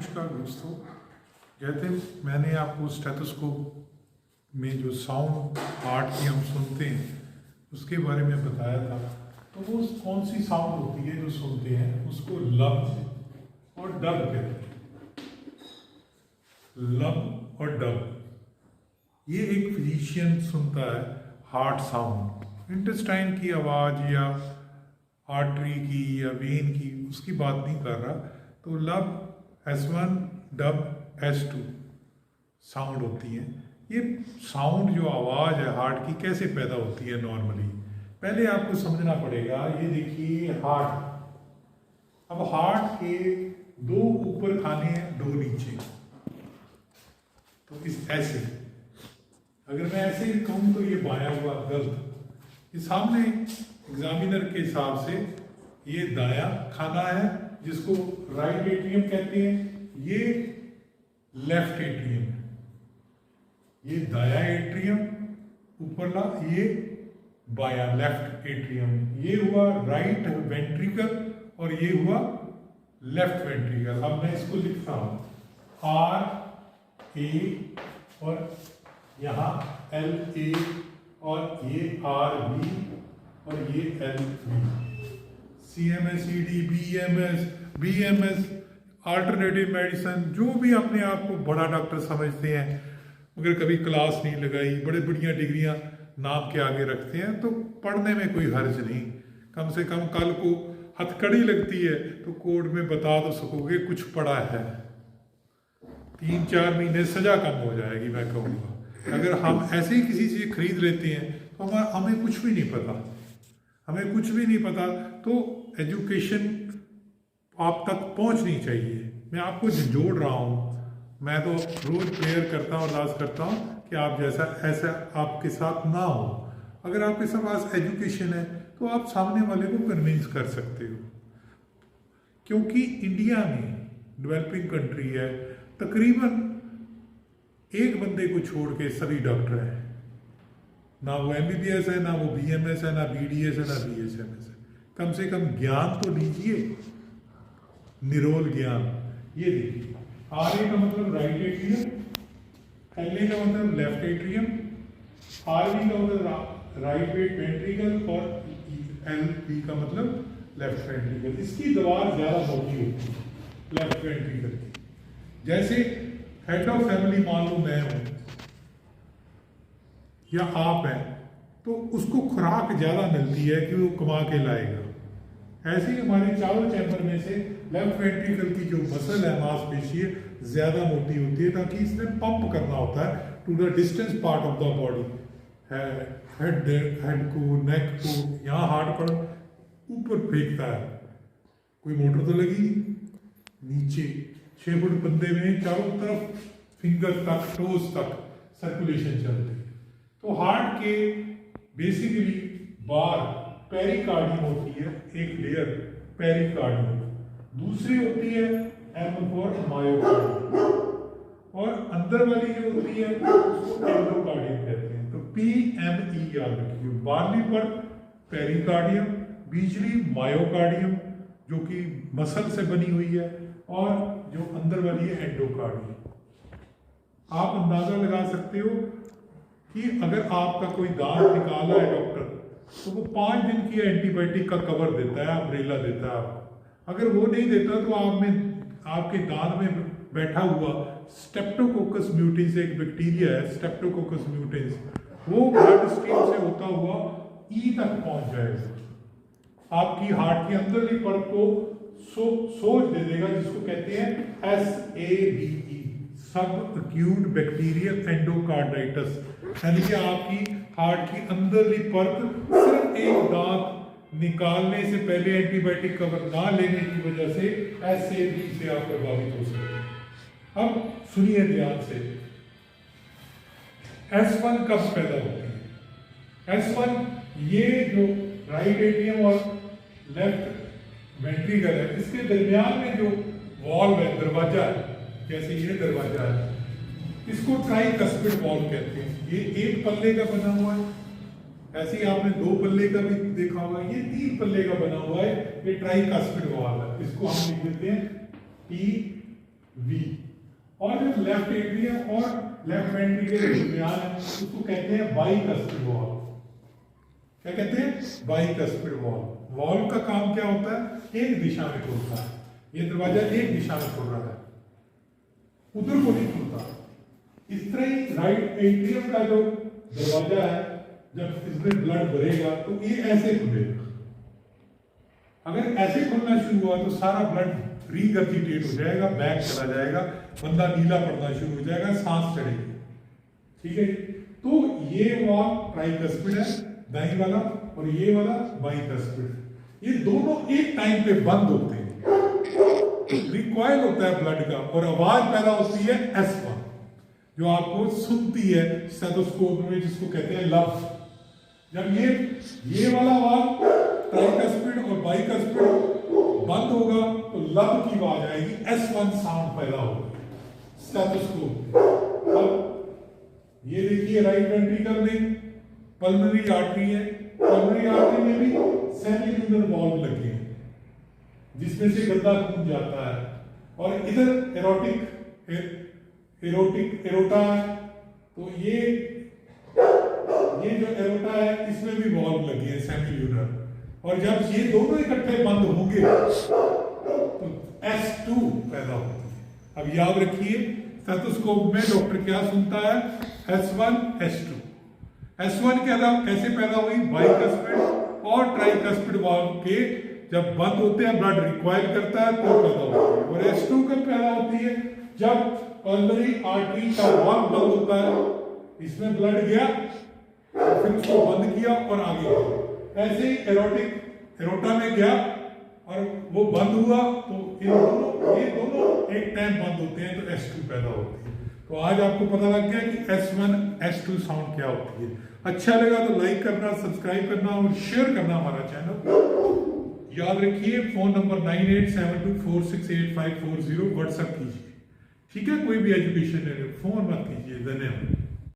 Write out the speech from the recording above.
नमस्कार दोस्तों। कहते हैं मैंने आपको स्टेथोस्कोप में जो साउंड हार्ट की हम सुनते हैं उसके बारे में बताया था। तो वो कौन सी साउंड होती है जो सुनते हैं उसको लब और डब कहते हैं। लब और डब ये एक फिजिशियन सुनता है हार्ट साउंड, इंटेस्टाइन की आवाज़ या आर्टरी की या वेन की, उसकी बात नहीं कर रहा। तो लब S1 डब S2 साउंड होती है। ये साउंड जो आवाज़ है हार्ट की कैसे पैदा होती है नॉर्मली, पहले आपको समझना पड़ेगा। ये देखिए हार्ट, अब हार्ट के दो ऊपर खाने हैं, दो नीचे। तो इस ऐसे अगर मैं ऐसे ही कहूँ तो ये बाया हुआ गलत। इस सामने एग्जामिनर के हिसाब से ये दाया खाना है जिसको राइट एट्रियम कहते हैं, ये लेफ्ट एट्रियम है। ये दाया एट्रियम ऊपरला, ये बाया लेफ्ट एट्रियम। ये हुआ राइट वेंट्रिकल और ये हुआ लेफ्ट वेंट्रिकल। अब मैं इसको लिखता हूं R A और यहाँ L A और ये R B और ये L B। CMS ED BMS alternative medicine, जो भी अपने आप को बड़ा डॉक्टर समझते हैं मगर कभी क्लास नहीं लगाई, बड़े बढ़िया डिग्रियां नाम के आगे रखते हैं, तो पढ़ने में कोई हर्ज नहीं। कम से कम कल को हथकड़ी लगती है तो कोर्ट में बता तो सकोगे कुछ पढ़ा है। 3-4 महीने सजा कम हो जाएगी मैं कहूँगा। अगर हम ऐसे ही किसी चीज़ खरीद लेते हैं तो हमें कुछ भी नहीं पता, हमें कुछ भी नहीं पता। तो एजुकेशन आप तक पहुंचनी चाहिए। मैं आपको जोड़ रहा हूँ, मैं तो रोज प्रेयर करता हूँ, अरदास करता हूँ कि आप जैसा ऐसा आपके साथ ना हो। अगर आपके पास एजुकेशन है तो आप सामने वाले को कन्विंस कर सकते हो। क्योंकि इंडिया में डेवलपिंग कंट्री है, तकरीबन एक बंदे को छोड़ के सभी डॉक्टर हैं। ना वो MBBS है, ना वो BMS है, ना BDS है, ना BHMS है। कम से कम ज्ञान तो लीजिए, निरोल ज्ञान। ये देखिए RA का मतलब राइट एट्रियम, LA का मतलब लेफ्ट एट्रियम, RB का मतलब राइट वेंट्रिकल और LB का मतलब लेफ्ट वेंट्रिकल। इसकी दीवार ज्यादा मोटी होती है लेफ्ट वेंट्रिकल की। जैसे हेड ऑफ फैमिली मान लो मैं हूं या आप हैं, तो उसको खुराक ज्यादा मिलती है कि वो कमा के लाएगा। ऐसे ही हमारे चारों चैम्बर में से लेफ्ट वेंट्रिकल की जो मसल है, मांसपेशी है, ज्यादा मोटी होती है, ताकि इसने पंप करना होता है to the distance part of the body. Head को, नेक को, यहाँ हार्ट पर ऊपर फेंकता है। कोई मोटर तो लगी नीचे 6 फुट बंदे में चारों तरफ फिंगर तक, टोज तक सर्कुलेशन चलती है। तो हार्ट के बेसिकली बार पेरिकार्डियम होती है, एक लेयर पेरिकार्डियम, दूसरी होती है M फॉर मायोकार्डियम, और अंदर वाली जो होती है उसको एंडोकार्डियम कहते हैं। तो PME याद रखिए। बारली पर पेरिकार्डियम, बीचली मायोकार्डियम जो कि मसल से बनी हुई है, और जो अंदर वाली है एंडोकार्डियम। आप अंदाजा लगा सकते हो कि अगर आपका कोई दांत निकाला है डॉक्टर, तो वो 5 दिन की एंटीबायोटिक का कवर देता है, अम्ब्रेला देता है आपको। अगर वो नहीं देता तो आप में आपके दांत में बैठा हुआ स्ट्रेप्टोकोकस म्यूटेंस एक बैक्टीरिया है, स्ट्रेप्टोकोकस म्यूटेंस, वो ब्लड स्ट्रीम से होता हुआ ई तक पहुंच जाएगा, आपकी हार्ट के अंदरली परत को सोज दे देगा, जिसको कहते हैं SABE, सब एक्यूट बैक्टीरियल एंडोकार्डाइटिस। यानी कि आपकी हार्ट की अंदरली परत सिर्फ एक दांत निकालने से पहले एंटीबायोटिक कवर ना लेने की वजह से SAB से आप प्रभावित हो सकते हैं। अब सुनिए ध्यान से, S1 कब पैदा होती है? S1 ये जो राइट एट्रियम और लेफ्ट वेंट्रिकल है, इसके दरमियान में जो वॉल्व है, दरवाजा है, जैसे ये दरवाजा है, इसको ट्राइकस्पिड वॉल्व कहते हैं। ये एक पल्ले का बना हुआ है, ऐसे ही आपने 2 पल्ले का भी देखा होगा, ये 3 पल्ले का बना हुआ है, ये ट्राइकस्पिड वॉल्व है। इसको हम लिख देते हैं वी। और जो लेफ्ट एट्रियम और लेफ्ट वेंट्रिकल के दरमियान है उसको कहते हैं बाइकस्पिड वॉल। क्या कहते हैं? Bicuspid valve. वॉल का काम क्या होता है? एक दिशा में खुलता है। ये दरवाजा एक दिशा में खुल रहा है, उधर को नहीं खुलता। इस तरह ही राइट एट्रियम का जो दरवाजा है, जब इसमें ब्लड भरेगा तो ये ऐसे खुलेगा। अगर ऐसे खुलना शुरू हुआ तो सारा ब्लड रीगर्जिटेट हो जाएगा, बैक चला जाएगा, बंदा नीला पड़ना शुरू हो जाएगा, सांस चढ़ेगी। ठीक है, तो ये वॉल ट्राइकस्पिड है दाईं वाला, और ये वाला बाइकस्पिड। ये दोनों एक टाइम पे बंद होते हैं, रिकॉइल होता है ब्लड का, और आवाज पैदा होती है S1 जो आपको सुनती है स्टेथोस्कोप में, जिसको कहते हैं लब। जब ये वाला वाल्व ट्राइकस्पिड और बाइकस्पिड बंद होगा तो लब की आवाज आएगी, S1 साउंड पैदा होगा स्टेथोस्कोप। अब ये देखिए राइट वेंट्रिकल में पल्मोनरी आर्टरी है, पल्मोनरी आर्टरी में भी सेमिल्यूनर वॉल्व लगे हैं जिसमें से गंदा खून जाता है, और इधर एरोटा है। तो ये जो एरोटा है इसमें भी वॉल्व लगी है सेमिल्यूनर, और जब ये दोनों इकट्ठे बंद होंगे तो S2 पैदा होती है। अब याद रखिए स्टेथोस्कोप में डॉक्टर क्या सुनता है? S1 S2। S1 कैसे पैदा हुई? बाइकस्पिड और ट्राइकस्पिड वाल्व के जब बंद होते हैं, ब्लड रिकॉइल करता है तो पैदा होती है। और S2 कब पैदा होती है? जब पल्मोनरी आर्टरी का वाल्व बंद होता है, इसमें ब्लड गया, फिर उसको बंद किया और आगे गया। ऐसे ही एरोटा में गया और वो बंद हुआ, तो ये दोनों एक टाइम बंद होते हैं, तो S2 पैदा होती है। तो आज आपको पता लग गया कि S1 S2 साउंड क्या होती है। अच्छा लगा तो लाइक करना, सब्सक्राइब करना और शेयर करना हमारा चैनल। याद रखिए फोन नंबर 9872468540 व्हाट्सएप कीजिए। ठीक है, कोई भी एजुकेशन फोन मत कीजिए। धन्यवाद।